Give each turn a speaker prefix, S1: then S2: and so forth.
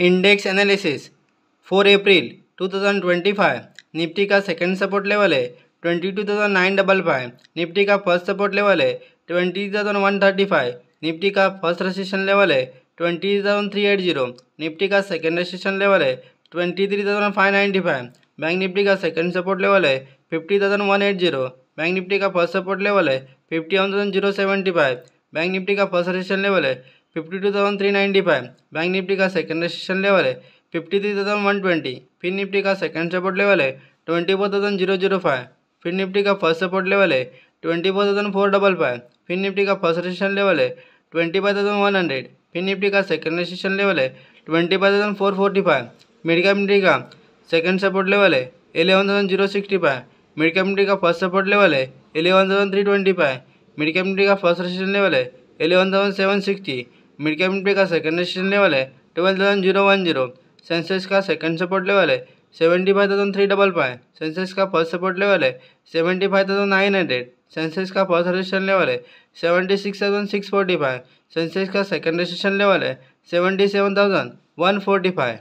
S1: Index analysis 4 अप्रैल 2025 Nifty का second support level है 22,955। Nifty का फर्स्ट सपोर्ट लेवल है 20,135। निफ्टी का फर्स्ट रेजिस्टेंस लेवल है 20,380। निफ्टी का सेकंड रेजिस्टेंस लेवल है 23,595। बैंक निफ्टी का सेकंड सपोर्ट लेवल है 50,180। बैंक निफ्टी का फर्स्ट सपोर्ट लेवल है 51,075। बैंक निफ्टी का फर्स्ट रेजिस्टेंस लेवल है 52,395। बैंक निफ्टी का सेकंड रेजिस्टेंस लेवल है 53,120। फिर निफ्टी का सेकंड सपोर्ट लेवल है 24,005। फिर निफ्टी का फर्स्ट सपोर्ट लेवल है 24,455। फिर निफ्टी का फर्स्ट रेजिस्टेंस लेवल है 25,100। फिर निफ्टी का सेकंड रेजिस्टेंस लेवल है 25,445। मिड कैप निफ्टी का सेकंड सपोर्ट लेवल है 11,065। मिड कैप निफ्टी का फर्स्ट सपोर्ट लेवल है 11,325। मिड कैप निफ्टी का फर्स्ट रेजिस्टेंस लेवल है 11,760। मिड कैप निफ्टी का सेकंड रेजिस्टेंस लेवल है 12,010। सेंसेक्स का सेकंड सपोर्ट लेवल है 75,355। सेंसेक्स का फर्स्ट सपोर्ट लेवल है 75,900। सेंसेक्स का फर्स्ट रेजिस्टेंस लेवल है 76,645। सेंसेक्स का सेकंड रेजिस्टेंस लेवल है 77,145।